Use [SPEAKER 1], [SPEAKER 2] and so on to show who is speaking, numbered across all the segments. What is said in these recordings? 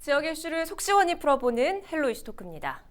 [SPEAKER 1] 지역 이슈를 속 시원히 풀어보는 헬로 이슈 토크입니다.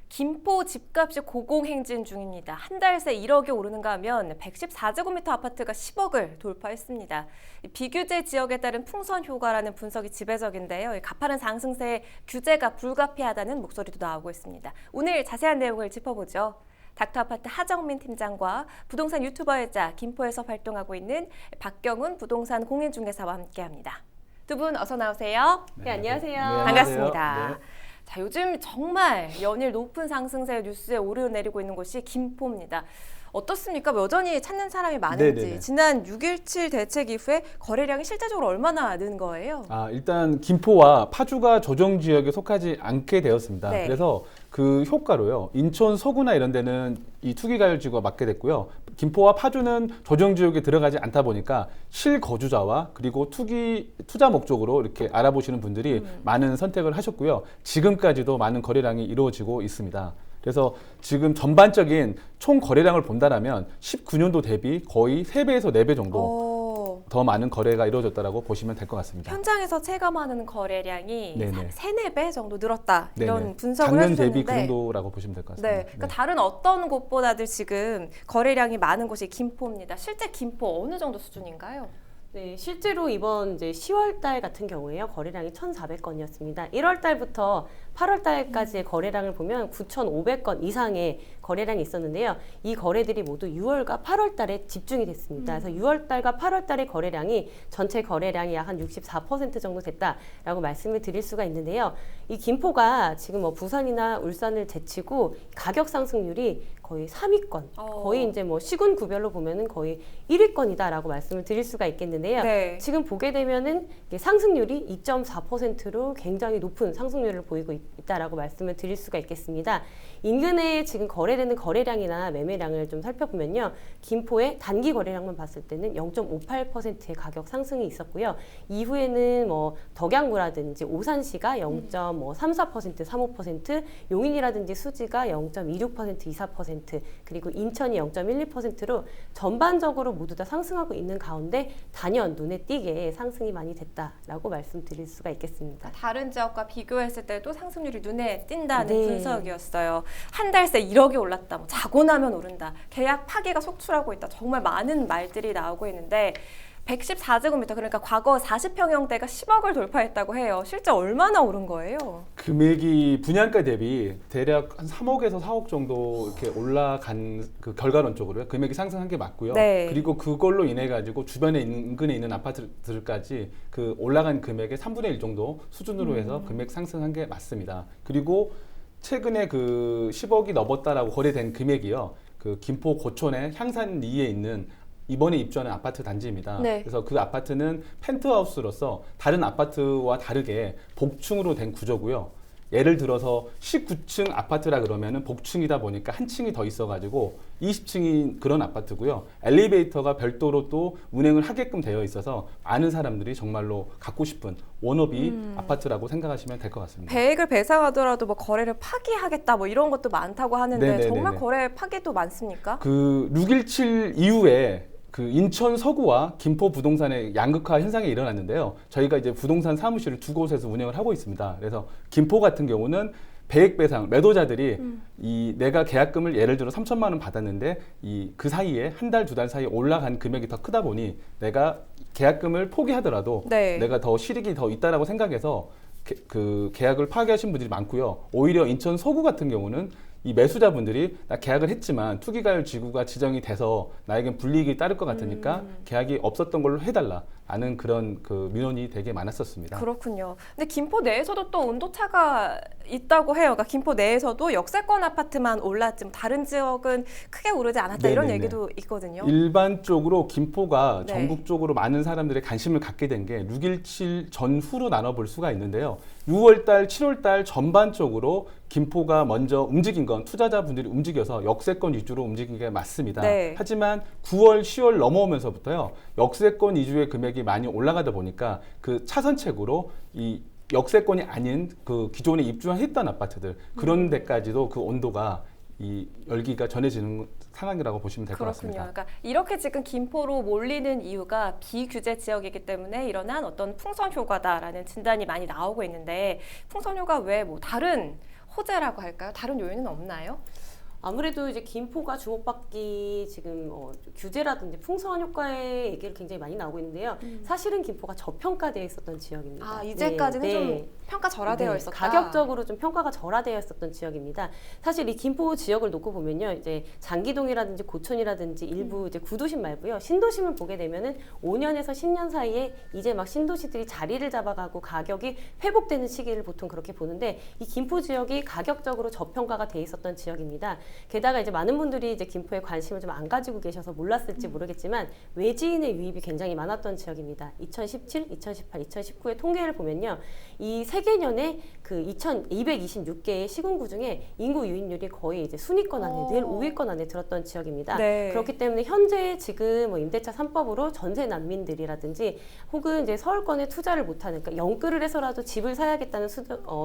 [SPEAKER 1] 김포 집값이 고공행진 중입니다. 한 달 새 1억이 오르는가 하면 114제곱미터 아파트가 10억을 돌파했습니다. 비규제 지역에 따른 풍선 효과라는 분석이 지배적인데요. 가파른 상승세에 규제가 불가피하다는 목소리도 나오고 있습니다. 오늘 자세한 내용을 짚어보죠. 닥터아파트 하정민 팀장과 부동산 유튜버이자 김포에서 활동하고 있는 박경훈 부동산 공인중개사와 함께합니다. 두 분 어서 나오세요.
[SPEAKER 2] 네, 안녕하세요.
[SPEAKER 1] 네, 반갑습니다.
[SPEAKER 2] 네.
[SPEAKER 1] 자, 요즘 정말 연일 높은 상승세 뉴스에 오르내리고 있는 곳이 김포입니다. 어떻습니까? 여전히 찾는 사람이 많은지.
[SPEAKER 2] 네네네.
[SPEAKER 1] 지난 6.17 대책 이후에 거래량이 실제적으로 얼마나 는 거예요?
[SPEAKER 2] 일단 김포와 파주가 조정 지역에 속하지 않게 되었습니다.
[SPEAKER 1] 네.
[SPEAKER 2] 그래서 그 효과로요. 인천 서구나 이런 데는 이 투기가율지구가 맡게 됐고요. 김포와 파주는 조정 지역에 들어가지 않다 보니까 실거주자와 그리고 투자 목적으로 이렇게 알아보시는 분들이 많은 선택을 하셨고요. 지금까지도 많은 거래량이 이루어지고 있습니다. 그래서 지금 전반적인 총 거래량을 본다라면 19년도 대비 거의 3배에서 4배 정도 더 많은 거래가 이루어졌다고 보시면 될 것 같습니다.
[SPEAKER 1] 현장에서 체감하는 거래량이
[SPEAKER 2] 네네.
[SPEAKER 1] 3-4배 정도 늘었다. 이런
[SPEAKER 2] 네네.
[SPEAKER 1] 분석을
[SPEAKER 2] 작년
[SPEAKER 1] 해주셨는데
[SPEAKER 2] 대비 그 정도라고 보시면 될 것 같습니다.
[SPEAKER 1] 네, 그러니까 다른 어떤 곳보다도 지금 거래량이 많은 곳이 김포입니다. 실제 김포 어느 정도 수준인가요?
[SPEAKER 3] 네, 실제로 이번 이제 10월 달 같은 경우에요. 거래량이 1,400건이었습니다. 1월 달부터 8월 달까지의 거래량을 보면 9,500건 이상의 거래량이 있었는데요. 이 거래들이 모두 6월과 8월 달에 집중이 됐습니다. 그래서 6월 달과 8월 달의 거래량이 전체 거래량이 약 한 64% 정도 됐다라고 말씀을 드릴 수가 있는데요. 이 김포가 지금 뭐 부산이나 울산을 제치고 가격 상승률이 거의 3위권, 거의 이제 뭐 시군 구별로 보면은 거의 1위권이다라고 말씀을 드릴 수가 있겠는데요.
[SPEAKER 1] 네.
[SPEAKER 3] 지금 보게 되면은 이게 상승률이 2.4%로 굉장히 높은 상승률을 보이고 있다라고 말씀을 드릴 수가 있겠습니다. 인근에 지금 거래되는 거래량이나 매매량을 좀 살펴보면요. 김포의 단기 거래량만 봤을 때는 0.58%의 가격 상승이 있었고요. 이후에는 뭐 덕양구라든지 오산시가 0.34%, 35%, 용인이라든지 수지가 0.26%, 24%, 그리고 인천이 0.12%로 전반적으로 모두 다 상승하고 있는 가운데 단연 눈에 띄게 상승이 많이 됐다라고 말씀드릴 수가 있겠습니다.
[SPEAKER 1] 다른 지역과 비교했을 때도 상승률이 눈에 띈다는
[SPEAKER 3] 네.
[SPEAKER 1] 분석이었어요. 한 달 새 1억이 올랐다, 뭐 자고 나면 오른다, 계약 파기가 속출하고 있다. 정말 많은 말들이 나오고 있는데 114제곱미터, 그러니까 과거 40평형대가 10억을 돌파했다고 해요. 실제 얼마나 오른 거예요?
[SPEAKER 2] 금액이 분양가 대비 대략 한 3억에서 4억 정도 이렇게 올라간 그 결과론적으로요. 금액이 상승한 게 맞고요.
[SPEAKER 1] 네.
[SPEAKER 2] 그리고 그걸로 인해 가지고 주변에 인근에 있는 아파트들까지 그 올라간 금액의 3분의 1 정도 수준으로 해서 금액 상승한 게 맞습니다. 그리고 최근에 그 10억이 넘었다라고 거래된 금액이요. 그 김포 고촌의 향산리에 있는 이번에 입주하는 아파트 단지입니다.
[SPEAKER 1] 네.
[SPEAKER 2] 그래서 그 아파트는 펜트하우스로서 다른 아파트와 다르게 복층으로 된 구조고요. 예를 들어서 19층 아파트라 그러면은 복층이다 보니까 한 층이 더 있어가지고 20층인 그런 아파트고요. 엘리베이터가 별도로 또 운행을 하게끔 되어 있어서 많은 사람들이 정말로 갖고 싶은 워너비 아파트라고 생각하시면 될 것 같습니다.
[SPEAKER 1] 배액을 배상하더라도 뭐 거래를 파기하겠다, 뭐 이런 것도 많다고 하는데
[SPEAKER 2] 네네네네.
[SPEAKER 1] 정말 거래 파기도 많습니까?
[SPEAKER 2] 그 6.17 이후에 그 인천 서구와 김포 부동산의 양극화 현상이 일어났는데요. 저희가 이제 부동산 사무실을 두 곳에서 운영을 하고 있습니다. 그래서 김포 같은 경우는 배액 배상, 매도자들이 이 내가 계약금을 예를 들어 3천만 원 받았는데 이 그 사이에 한 달, 두 달 사이에 올라간 금액이 더 크다 보니 내가 계약금을 포기하더라도
[SPEAKER 1] 네.
[SPEAKER 2] 내가 더 실익이 더 있다라고 생각해서 그 계약을 파기하신 분들이 많고요. 오히려 인천 서구 같은 경우는 이 매수자분들이 나 계약을 했지만 투기가율 지구가 지정이 돼서 나에겐 불이익이 따를 것 같으니까 계약이 없었던 걸로 해달라라는 그런 그 민원이 되게 많았었습니다.
[SPEAKER 1] 그렇군요. 근데 김포 내에서도 또 온도차가 있다고 해요. 그러니까 김포 내에서도 역세권 아파트만 올랐지 다른 지역은 크게 오르지 않았다, 이런
[SPEAKER 2] 네네네.
[SPEAKER 1] 얘기도 있거든요.
[SPEAKER 2] 일반적으로 김포가
[SPEAKER 1] 네.
[SPEAKER 2] 전국적으로 많은 사람들의 관심을 갖게 된 게 6.17 전후로 나눠볼 수가 있는데요. 6월달, 7월달 전반적으로 김포가 먼저 움직인 건 투자자분들이 움직여서 역세권 위주로 움직인 게 맞습니다.
[SPEAKER 1] 네.
[SPEAKER 2] 하지만 9월, 10월 넘어오면서부터요. 역세권 위주의 금액이 많이 올라가다 보니까 그 차선책으로 이 역세권이 아닌 그 기존에 입주했던 아파트들 그런 데까지도 그 온도가 이 열기가 전해지는 상황이라고 보시면 될 것
[SPEAKER 1] 그렇군요.
[SPEAKER 2] 같습니다.
[SPEAKER 1] 그러니까 이렇게 지금 김포로 몰리는 이유가 비규제 지역이기 때문에 일어난 어떤 풍선 효과다라는 진단이 많이 나오고 있는데 풍선 효과 외에 뭐 다른 호재라고 할까요? 다른 요인은 없나요?
[SPEAKER 3] 아무래도 이제 김포가 주목받기 지금 규제라든지 풍선 효과의 얘기를 굉장히 많이 나오고 있는데요. 사실은 김포가 저평가되어 있었던 지역입니다.
[SPEAKER 1] 아, 이제까지는
[SPEAKER 3] 네,
[SPEAKER 1] 좀
[SPEAKER 3] 네.
[SPEAKER 1] 평가 절하되어
[SPEAKER 3] 네,
[SPEAKER 1] 있었다.
[SPEAKER 3] 가격적으로 좀 평가가 절하되어 있었던 지역입니다. 사실 이 김포 지역을 놓고 보면요, 이제 장기동이라든지 고촌이라든지 일부 이제 구도심 말고요, 신도심을 보게 되면은 5년에서 10년 사이에 이제 막 신도시들이 자리를 잡아가고 가격이 회복되는 시기를 보통 그렇게 보는데 이 김포 지역이 가격적으로 저평가가 돼 있었던 지역입니다. 게다가 이제 많은 분들이 이제 김포에 관심을 좀 안 가지고 계셔서 몰랐을지 모르겠지만 외지인의 유입이 굉장히 많았던 지역입니다. 2017, 2018, 2019의 통계를 보면요, 이 세 개년에 그 2,226개의 시군구 중에 인구 유입률이 거의 이제 순위권 안에 늘 5위권 안에 들었던 지역입니다.
[SPEAKER 1] 네.
[SPEAKER 3] 그렇기 때문에 현재 지금 뭐 임대차 3법으로 전세 난민들이라든지 혹은 이제 서울권에 투자를 못하는, 그러니까 영끌을 해서라도 집을 사야겠다는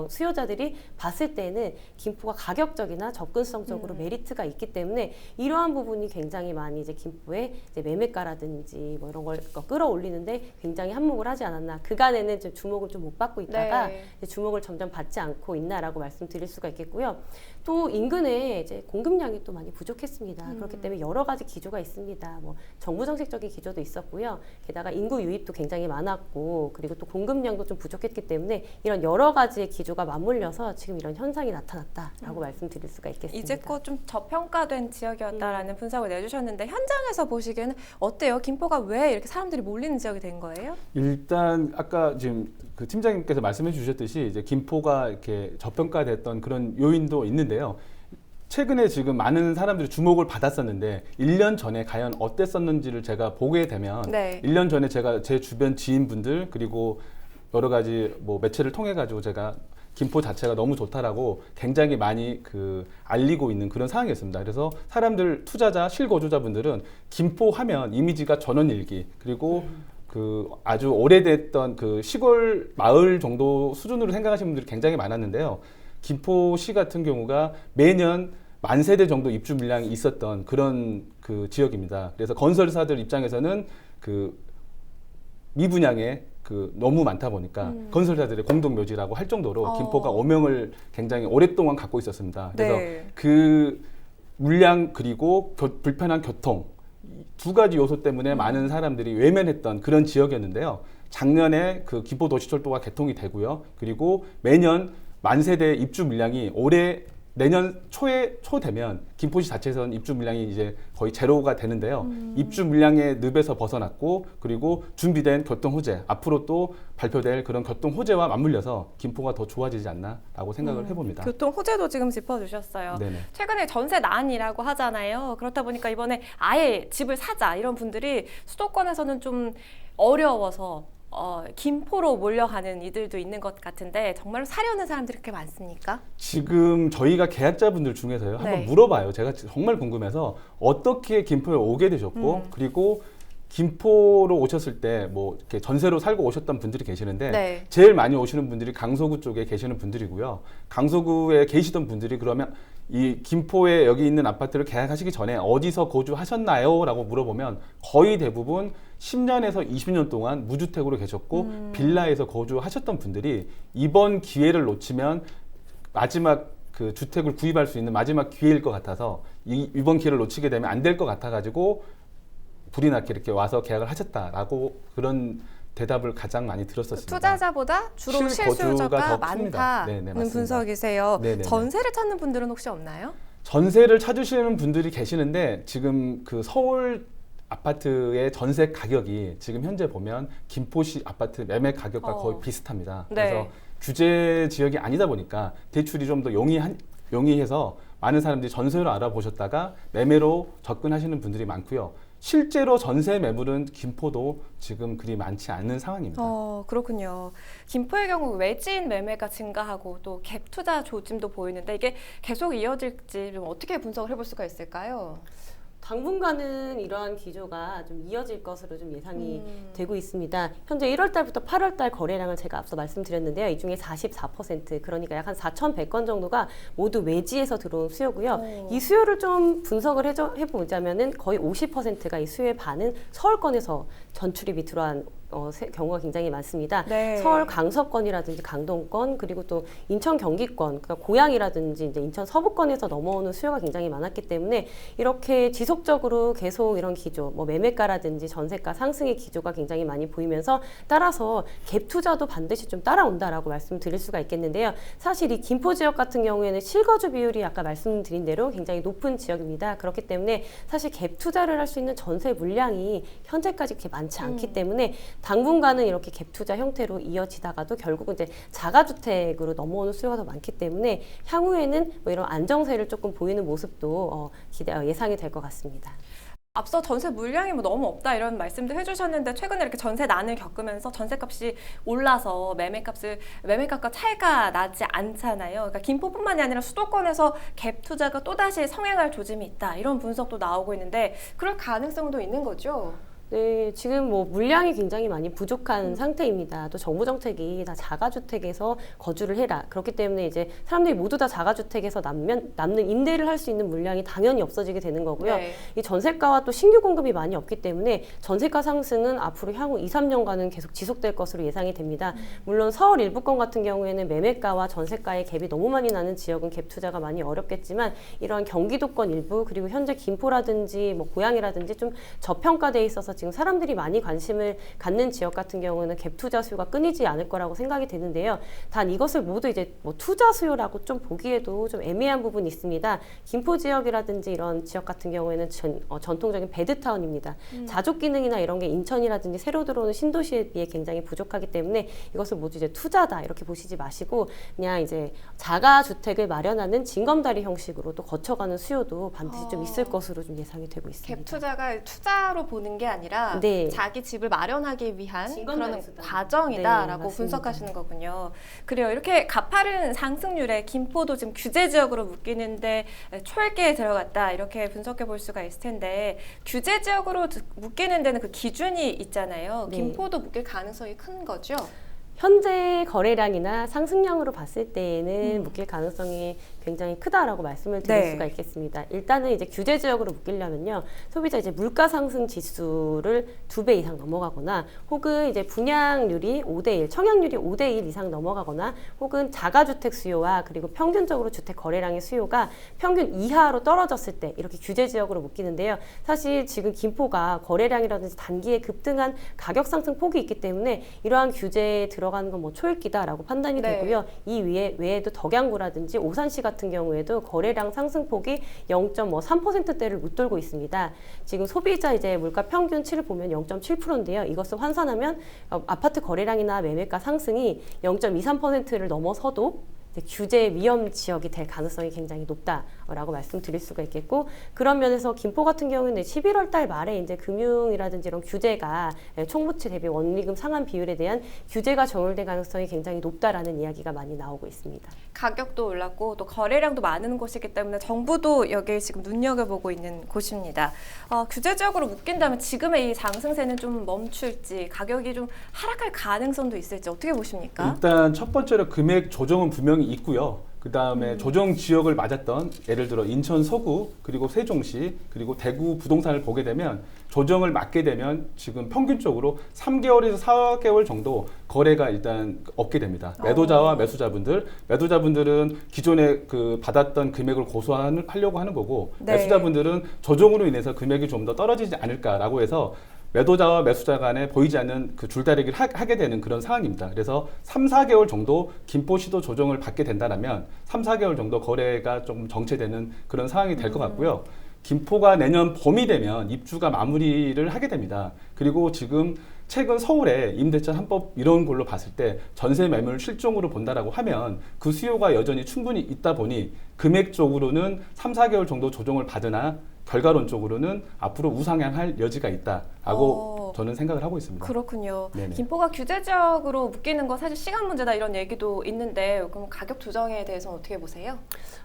[SPEAKER 3] 수요자들이 봤을 때는 김포가 가격적이나 접근성적으로 메리트가 있기 때문에 이러한 부분이 굉장히 많이 이제 김포의 이제 매매가라든지 뭐 이런 걸 끌어올리는데 굉장히 한몫을 하지 않았나. 그간에는 좀 주목을 좀 못 받고 있다가
[SPEAKER 1] 네.
[SPEAKER 3] 이제 주목을 점점 받지 않고 있나라고 말씀드릴 수가 있겠고요. 또 인근에 이제 공급량이 또 많이 부족했습니다. 그렇기 때문에 여러 가지 기조가 있습니다. 뭐 정부 정책적인 기조도 있었고요. 게다가 인구 유입도 굉장히 많았고, 그리고 또 공급량도 좀 부족했기 때문에 이런 여러 가지의 기조가 맞물려서 지금 이런 현상이 나타났다라고 말씀드릴 수가 있겠습니다.
[SPEAKER 1] 이제껏 좀 저평가된 지역이었다라는 분석을 내주셨는데 현장에서 보시기에는 어때요? 김포가 왜 이렇게 사람들이 몰리는 지역이 된 거예요?
[SPEAKER 2] 일단 아까 지금 그 팀장님께서 말씀해 주셨듯이 이제 김포가 이렇게 저평가됐던 그런 요인도 있는데요. 최근에 지금 많은 사람들이 주목을 받았었는데 1년 전에 과연 어땠었는지를 제가 보게 되면
[SPEAKER 1] 네.
[SPEAKER 2] 1년 전에 제가 제 주변 지인분들 그리고 여러 가지 뭐 매체를 통해 가지고 제가 김포 자체가 너무 좋다라고 굉장히 많이 그 알리고 있는 그런 상황이었습니다. 그래서 사람들 투자자 실거주자분들은 김포 하면 이미지가 전원일기 그리고 그 아주 오래됐던 그 시골 마을 정도 수준으로 생각하시는 분들이 굉장히 많았는데요. 김포시 같은 경우가 매년 10,000세대 정도 입주 물량이 있었던 그런 그 지역입니다. 그래서 건설사들 입장에서는 그 미분양에 그 너무 많다 보니까 건설사들의 공동 묘지라고 할 정도로 김포가 오명을 굉장히 오랫동안 갖고 있었습니다. 그래서
[SPEAKER 1] 네.
[SPEAKER 2] 그 물량 그리고 불편한 교통 두 가지 요소 때문에 많은 사람들이 외면했던 그런 지역이었는데요. 작년에 그 김포도시철도가 개통이 되고요. 그리고 매년 10,000세대 입주 물량이 올해 내년 초 되면 김포시 자체에서는 입주 물량이 이제 거의 제로가 되는데요. 입주 물량의 늪에서 벗어났고 그리고 준비된 교통 호재, 앞으로 또 발표될 그런 교통 호재와 맞물려서 김포가 더 좋아지지 않나라고 생각을 해봅니다.
[SPEAKER 1] 교통 호재도 지금 짚어주셨어요.
[SPEAKER 2] 네네.
[SPEAKER 1] 최근에 전세 난이라고 하잖아요. 그렇다 보니까 이번에 아예 집을 사자 이런 분들이 수도권에서는 좀 어려워서 김포로 몰려가는 이들도 있는 것 같은데 정말로 사려는 사람들이 그렇게 많습니까?
[SPEAKER 2] 지금 저희가 계약자분들 중에서요. 한번
[SPEAKER 1] 네.
[SPEAKER 2] 물어봐요. 제가 정말 궁금해서 어떻게 김포에 오게 되셨고 그리고 김포로 오셨을 때 뭐 이렇게 전세로 살고 오셨던 분들이 계시는데
[SPEAKER 1] 네.
[SPEAKER 2] 제일 많이 오시는 분들이 강서구 쪽에 계시는 분들이고요. 강서구에 계시던 분들이 그러면 이 김포에 여기 있는 아파트를 계약하시기 전에 어디서 거주하셨나요? 라고 물어보면 거의 대부분 10년에서 20년 동안 무주택으로 계셨고 빌라에서 거주하셨던 분들이 이번 기회를 놓치면 마지막 그 주택을 구입할 수 있는 마지막 기회일 것 같아서 이번 기회를 놓치게 되면 안 될 것 같아가지고 불이 나게 이렇게 와서 계약을 하셨다라고 그런 대답을 가장 많이 들었었습니다.
[SPEAKER 1] 투자자보다 주로
[SPEAKER 2] 실거주가
[SPEAKER 1] 실수요자가
[SPEAKER 2] 더 큽니다.
[SPEAKER 1] 많다는
[SPEAKER 2] 네네, 맞습니다.
[SPEAKER 1] 분석이세요.
[SPEAKER 2] 네네네.
[SPEAKER 1] 전세를 찾는 분들은 혹시 없나요?
[SPEAKER 2] 전세를 찾으시는 분들이 계시는데 지금 그 서울 아파트의 전세 가격이 지금 현재 보면 김포시 아파트 매매 가격과 거의 비슷합니다.
[SPEAKER 1] 네.
[SPEAKER 2] 그래서 규제 지역이 아니다 보니까 대출이 좀 더 용이해서 많은 사람들이 전세로 알아보셨다가 매매로 접근하시는 분들이 많고요. 실제로 전세 매물은 김포도 지금 그리 많지 않은 상황입니다.
[SPEAKER 1] 그렇군요. 김포의 경우 외지인 매매가 증가하고 또 갭 투자 조짐도 보이는데 이게 계속 이어질지 좀 어떻게 분석을 해볼 수가 있을까요?
[SPEAKER 3] 당분간은 이러한 기조가 좀 이어질 것으로 좀 예상이 되고 있습니다. 현재 1월 달부터 8월 달 거래량을 제가 앞서 말씀드렸는데요. 이 중에 44%, 그러니까 약 한 4,100건 정도가 모두 외지에서 들어온 수요고요. 이 수요를 좀 분석을 해보자면은 거의 50%가 이 수요의 반은 서울권에서 전출입이 들어온 경우가 굉장히 많습니다.
[SPEAKER 1] 네.
[SPEAKER 3] 서울 강서권이라든지 강동권, 그리고 또 인천 경기권, 그러니까 고양이라든지 이제 인천 서부권에서 넘어오는 수요가 굉장히 많았기 때문에 이렇게 지속적으로 계속 이런 기조, 뭐 매매가라든지 전세가 상승의 기조가 굉장히 많이 보이면서 따라서 갭 투자도 반드시 좀 따라온다라고 말씀드릴 수가 있겠는데요. 사실 이 김포 지역 같은 경우에는 실거주 비율이 아까 말씀드린 대로 굉장히 높은 지역입니다. 그렇기 때문에 사실 갭 투자를 할 수 있는 전세 물량이 현재까지 그렇게 많지 않기 때문에 당분간은 이렇게 갭 투자 형태로 이어지다가도 결국은 이제 자가주택으로 넘어오는 수요가 더 많기 때문에 향후에는 뭐 이런 안정세를 조금 보이는 모습도 예상이 될 것 같습니다.
[SPEAKER 1] 앞서 전세 물량이 뭐 너무 없다 이런 말씀도 해주셨는데 최근에 이렇게 전세 난을 겪으면서 전세값이 올라서 매매값과 차이가 나지 않잖아요. 그러니까 김포뿐만이 아니라 수도권에서 갭 투자가 또다시 성행할 조짐이 있다 이런 분석도 나오고 있는데 그럴 가능성도 있는 거죠?
[SPEAKER 3] 네, 지금 뭐 물량이 굉장히 많이 부족한 상태입니다. 또 정부 정책이 다 자가주택에서 거주를 해라. 그렇기 때문에 이제 사람들이 모두 다 자가주택에서 남는 임대를 할 수 있는 물량이 당연히 없어지게 되는 거고요.
[SPEAKER 1] 네.
[SPEAKER 3] 이 전세가와 또 신규 공급이 많이 없기 때문에 전세가 상승은 앞으로 향후 2, 3년간은 계속 지속될 것으로 예상이 됩니다. 물론 서울 일부권 같은 경우에는 매매가와 전세가의 갭이 너무 많이 나는 지역은 갭 투자가 많이 어렵겠지만 이런 경기도권 일부 그리고 현재 김포라든지 뭐 고양이라든지 좀 저평가돼 있어서 지금 사람들이 많이 관심을 갖는 지역 같은 경우는 갭 투자 수요가 끊이지 않을 거라고 생각이 되는데요. 단 이것을 모두 이제 뭐 투자 수요라고 좀 보기에도 좀 애매한 부분이 있습니다. 김포 지역이라든지 이런 지역 같은 경우에는 전통적인 베드타운입니다. 자족 기능이나 이런 게 인천이라든지 새로 들어오는 신도시에 비해 굉장히 부족하기 때문에 이것을 모두 이제 투자다 이렇게 보시지 마시고 그냥 이제 자가주택을 마련하는 징검다리 형식으로 또 거쳐가는 수요도 반드시 좀 있을 것으로 좀 예상이 되고 있습니다.
[SPEAKER 1] 갭 투자가 투자로 보는 게 아니라
[SPEAKER 3] 네.
[SPEAKER 1] 자기 집을 마련하기 위한 그런
[SPEAKER 3] 수단.
[SPEAKER 1] 과정이다라고
[SPEAKER 3] 네,
[SPEAKER 1] 분석하시는 거군요. 그래요. 이렇게 가파른 상승률에 김포도 지금 규제 지역으로 묶이는데 초읽기에 들어갔다 이렇게 분석해 볼 수가 있을 텐데 규제 지역으로 묶이는 데는 그 기준이 있잖아요.
[SPEAKER 3] 네.
[SPEAKER 1] 김포도 묶일 가능성이 큰 거죠?
[SPEAKER 3] 현재 거래량이나 상승량으로 봤을 때에는 묶일 가능성이 굉장히 크다라고 말씀을 드릴
[SPEAKER 1] 네.
[SPEAKER 3] 수가 있겠습니다. 일단은 이제 규제 지역으로 묶이려면요, 소비자 이제 물가 상승 지수를 2배 이상 넘어가거나, 혹은 이제 분양률이 5대1, 청약률이 5대1 이상 넘어가거나, 혹은 자가주택 수요와 그리고 평균적으로 주택 거래량의 수요가 평균 이하로 떨어졌을 때 이렇게 규제 지역으로 묶이는데요. 사실 지금 김포가 거래량이라든지 단기에 급등한 가격 상승 폭이 있기 때문에 이러한 규제에 들어가는 건 뭐 초읽기다라고 판단이
[SPEAKER 1] 네.
[SPEAKER 3] 되고요. 이 외에도 덕양구라든지 오산시 같은 경우에도 거래량 상승폭이 0.3%대를 웃돌고 있습니다. 지금 소비자 이제 물가 평균치를 보면 0.7%인데요. 이것을 환산하면 아파트 거래량이나 매매가 상승이 0.23%를 넘어서도 규제 위험 지역이 될 가능성이 굉장히 높다라고 말씀드릴 수가 있겠고, 그런 면에서 김포 같은 경우는 11월 달 말에 이제 금융이라든지 이런 규제가 총부채 대비 원리금 상환 비율에 대한 규제가 정울될 가능성이 굉장히 높다라는 이야기가 많이 나오고 있습니다.
[SPEAKER 1] 가격도 올랐고 또 거래량도 많은 곳이기 때문에 정부도 여기에 지금 눈여겨보고 있는 곳입니다. 규제 지역으로 묶인다면 지금의 이 상승세는 좀 멈출지, 가격이 좀 하락할 가능성도 있을지 어떻게 보십니까?
[SPEAKER 2] 일단 첫 번째로 금액 조정은 분명히 있고요. 그 다음에 조정 지역을 맞았던 예를 들어 인천 서구 그리고 세종시 그리고 대구 부동산을 보게 되면 조정을 맞게 되면 지금 평균적으로 3개월에서 4개월 정도 거래가 일단 없게 됩니다. 매도자와 매수자분들은 기존에 그 받았던 금액을 고수하려고 하는 거고,
[SPEAKER 1] 네.
[SPEAKER 2] 매수자분들은 조정으로 인해서 금액이 좀 더 떨어지지 않을까라고 해서 매도자와 매수자 간에 보이지 않는 그 줄다리기를 하게 되는 그런 상황입니다. 그래서 3, 4개월 정도 김포시도 조정을 받게 된다면 3, 4개월 정도 거래가 좀 정체되는 그런 상황이 될 것 같고요. 김포가 내년 봄이 되면 입주가 마무리를 하게 됩니다. 그리고 지금 최근 서울에 임대차 3법 이런 걸로 봤을 때 전세 매물 실종으로 본다라고 하면 그 수요가 여전히 충분히 있다 보니 금액적으로는 3, 4개월 정도 조정을 받으나 결과론적으로는 앞으로 우상향할 여지가 있다라고 저는 생각을 하고 있습니다.
[SPEAKER 1] 그렇군요.
[SPEAKER 2] 네네.
[SPEAKER 1] 김포가 규제 지역으로 묶이는 건 사실 시간 문제다 이런 얘기도 있는데 그럼 가격 조정에 대해서는 어떻게 보세요?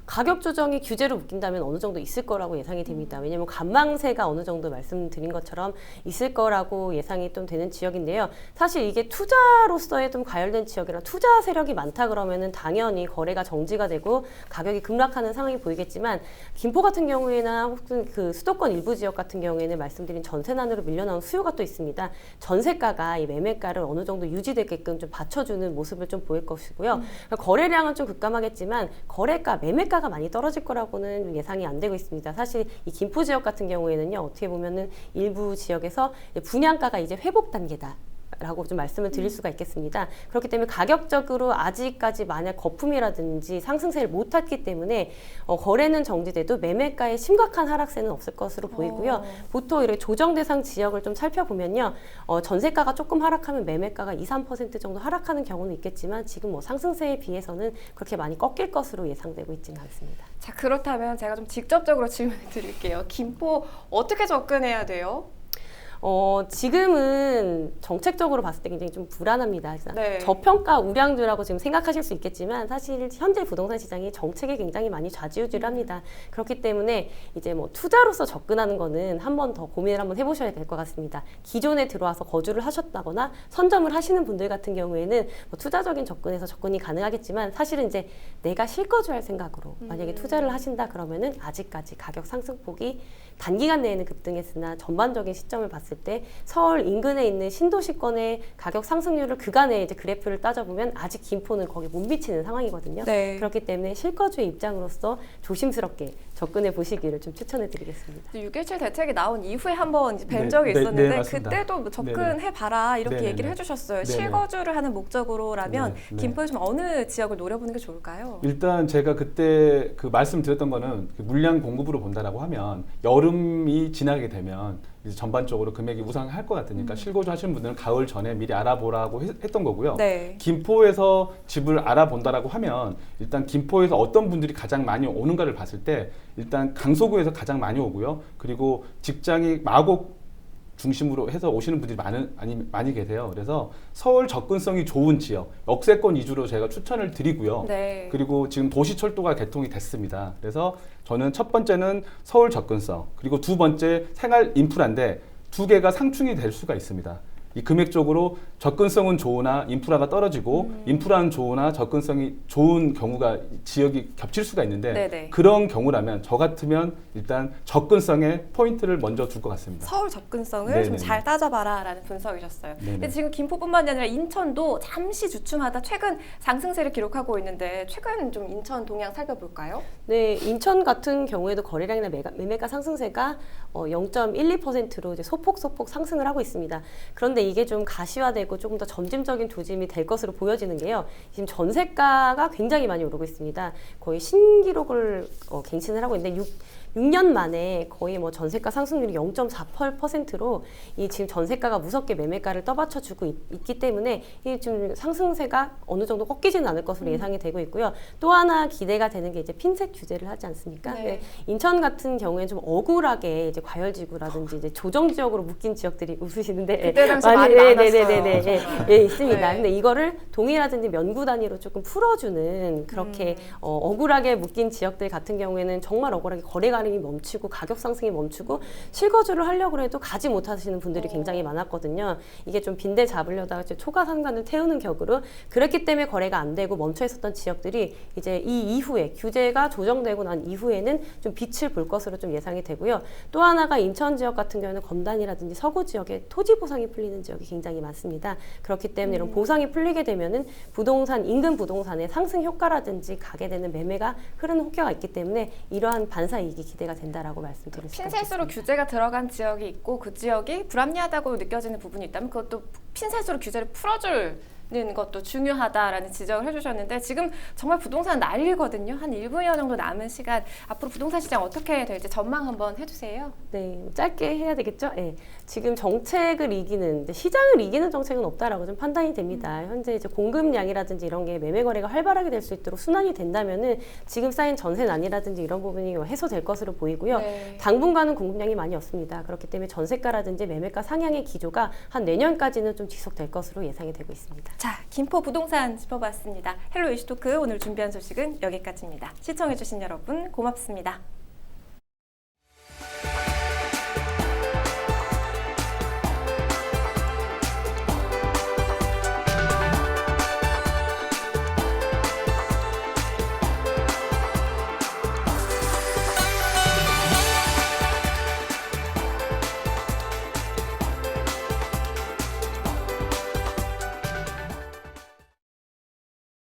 [SPEAKER 3] 가격 조정이 규제로 묶인다면 어느 정도 있을 거라고 예상이 됩니다. 왜냐하면 관망세가 어느 정도 말씀드린 것처럼 있을 거라고 예상이 좀 되는 지역인데요. 사실 이게 투자로서의 좀 과열된 지역이라 투자 세력이 많다 그러면은 당연히 거래가 정지가 되고 가격이 급락하는 상황이 보이겠지만 김포 같은 경우에나 혹은 그 수도권 일부 지역 같은 경우에는 말씀드린 전세난으로 밀려나온 수요가 또 있습니다. 전세가가 이 매매가를 어느 정도 유지되게끔 좀 받쳐주는 모습을 좀 보일 것이고요. 거래량은 좀 급감하겠지만 거래가, 매매가가 많이 떨어질 거라고는 예상이 안 되고 있습니다. 사실 이 김포 지역 같은 경우에는요, 어떻게 보면은 일부 지역에서 분양가가 이제 회복 단계다. 라고 좀 말씀을 드릴 수가 있겠습니다. 그렇기 때문에 가격적으로 아직까지 만약 거품이라든지 상승세를 못 탔기 때문에 거래는 정지돼도 매매가에 심각한 하락세는 없을 것으로 보이고요. 보통 이렇게 조정 대상 지역을 좀 살펴보면요. 전세가가 조금 하락하면 매매가가 2, 3% 정도 하락하는 경우는 있겠지만 지금 뭐 상승세에 비해서는 그렇게 많이 꺾일 것으로 예상되고 있지는 않습니다.
[SPEAKER 1] 자, 그렇다면 제가 좀 직접적으로 질문을 드릴게요. 김포 어떻게 접근해야 돼요?
[SPEAKER 3] 지금은 정책적으로 봤을 때 굉장히 좀 불안합니다. 그래서
[SPEAKER 1] 네.
[SPEAKER 3] 저평가 우량주라고 지금 생각하실 수 있겠지만 사실 현재 부동산 시장이 정책에 굉장히 많이 좌지우지를 합니다. 그렇기 때문에 이제 뭐 투자로서 접근하는 거는 한 번 더 고민을 한번 해보셔야 될 것 같습니다. 기존에 들어와서 거주를 하셨다거나 선점을 하시는 분들 같은 경우에는 뭐 투자적인 접근에서 접근이 가능하겠지만 사실은 이제 내가 실거주할 생각으로 만약에 투자를 하신다 그러면은 아직까지 가격 상승폭이 단기간 내에는 급등했으나 전반적인 시점을 봤을 때 서울 인근에 있는 신도시권의 가격 상승률을 그간의 이제 그래프를 따져보면 아직 김포는 거기 못 미치는 상황이거든요.
[SPEAKER 1] 네.
[SPEAKER 3] 그렇기 때문에 실거주의 입장으로서 조심스럽게 접근해 보시기를 좀 추천해 드리겠습니다.
[SPEAKER 1] 6.17 대책이 나온 이후에 한번 이제 뵌
[SPEAKER 2] 네,
[SPEAKER 1] 적이
[SPEAKER 2] 네,
[SPEAKER 1] 있었는데
[SPEAKER 2] 네, 맞습니다.
[SPEAKER 1] 그때도 뭐 접근해봐라 이렇게
[SPEAKER 2] 네네.
[SPEAKER 1] 얘기를 해주셨어요.
[SPEAKER 2] 네네.
[SPEAKER 1] 실거주를 하는 목적으로라면
[SPEAKER 2] 네, 네.
[SPEAKER 1] 김포에 좀 어느 지역을 노려보는 게 좋을까요?
[SPEAKER 2] 일단 제가 그때 그 말씀드렸던 거는 그 물량 공급으로 본다라고 하면 여름이 지나게 되면 이제 전반적으로 금액이 우상할 것 같으니까 실거주 하시는 분들은 가을 전에 미리 알아보라고 했던 거고요.
[SPEAKER 1] 네.
[SPEAKER 2] 김포에서 집을 알아본다라고 하면 일단 김포에서 어떤 분들이 가장 많이 오는가를 봤을 때 일단 강서구에서 가장 많이 오고요. 그리고 직장이 마곡 중심으로 해서 오시는 분들이 많이 계세요. 그래서 서울 접근성이 좋은 지역, 역세권 위주로 제가 추천을 드리고요.
[SPEAKER 1] 네.
[SPEAKER 2] 그리고 지금 도시철도가 개통이 됐습니다. 그래서 저는 첫 번째는 서울 접근성, 그리고 두 번째 생활 인프라인데 두 개가 상충이 될 수가 있습니다. 이 금액적으로 접근성은 좋으나 인프라가 떨어지고 인프라는 좋으나 접근성이 좋은 경우가 지역이 겹칠 수가 있는데
[SPEAKER 1] 네네.
[SPEAKER 2] 그런 경우라면 저 같으면 일단 접근성에 포인트를 먼저 줄 것 같습니다.
[SPEAKER 1] 서울 접근성을
[SPEAKER 2] 네네네.
[SPEAKER 1] 좀 잘 따져봐라라는 분석이셨어요.
[SPEAKER 2] 네네.
[SPEAKER 1] 근데 지금 김포뿐만이 아니라 인천도 잠시 주춤하다 최근 상승세를 기록하고 있는데 최근 좀 인천 동향 살펴볼까요?
[SPEAKER 3] 네, 인천 같은 경우에도 거래량이나 매매가 상승세가 0.12%로 이제 소폭 상승을 하고 있습니다. 그런데 이게 좀 가시화되고 조금 더 점진적인 조짐이 될 것으로 보여지는 게요. 지금 전세가가 굉장히 많이 오르고 있습니다. 거의 신기록을 갱신을 하고 있는데 6년 만에 거의 뭐 전세가 상승률이 0.48%로 이 지금 전세가가 무섭게 매매가를 떠받쳐주고 있기 때문에 이 지금 상승세가 어느 정도 꺾이지는 않을 것으로 예상이 되고 있고요. 또 하나 기대가 되는 게 이제 핀셋 규제를 하지 않습니까?
[SPEAKER 1] 네.
[SPEAKER 3] 네. 인천 같은 경우에는 좀 억울하게 이제 과열지구라든지 이제 조정 지역으로 묶인 지역들이 웃으시는데
[SPEAKER 1] 그때 당시 많이 많았어요.
[SPEAKER 3] 예, 있습니다.
[SPEAKER 1] 네.
[SPEAKER 3] 근데 이거를 동이라든지 면구 단위로 조금 풀어주는 그렇게 억울하게 묶인 지역들 같은 경우에는 정말 억울하게 거래가림이 멈추고 가격 상승이 멈추고 실거주를 하려고 해도 가지 못하시는 분들이 굉장히 많았거든요. 이게 좀 빈대 잡으려다가 초과 상관을 태우는 격으로 그랬기 때문에 거래가 안 되고 멈춰 있었던 지역들이 이제 이 이후에 규제가 조정되고 난 이후에는 좀 빛을 볼 것으로 좀 예상이 되고요. 또 하나가 인천 지역 같은 경우는 검단이라든지 서구 지역에 토지 보상이 풀리는 지역이 굉장히 많습니다. 그렇기 때문에 이런 보상이 풀리게 되면은 부동산 인근 부동산의 상승 효과라든지 가게 되는 매매가 흐르는 효과가 있기 때문에 이러한 반사 이익이 기대가 된다라고 말씀드릴 수 있습니다.
[SPEAKER 1] 핀셋으로 규제가 들어간 지역이 있고 그 지역이 불합리하다고 느껴지는 부분이 있다면 그것도 핀셋으로 규제를 풀어줄 것도 중요하다라는 지적을 해주셨는데 지금 정말 부동산 난리거든요. 한 1분여 정도 남은 시간 앞으로 부동산 시장 어떻게 될지 전망 한번 해주세요.
[SPEAKER 3] 네, 짧게 해야 되겠죠? 네. 지금 정책을 이기는, 시장을 이기는 정책은 없다라고 좀 판단이 됩니다. 현재 이제 공급량이라든지 이런 게 매매 거래가 활발하게 될 수 있도록 순환이 된다면은 지금 쌓인 전세난이라든지 이런 부분이 해소될 것으로 보이고요.
[SPEAKER 1] 네.
[SPEAKER 3] 당분간은 공급량이 많이 없습니다. 그렇기 때문에 전세가라든지 매매가 상향의 기조가 한 내년까지는 좀 지속될 것으로 예상이 되고 있습니다.
[SPEAKER 1] 자, 김포 부동산 짚어봤습니다. 헬로 이슈토크 오늘 준비한 소식은 여기까지입니다. 시청해주신 여러분 고맙습니다.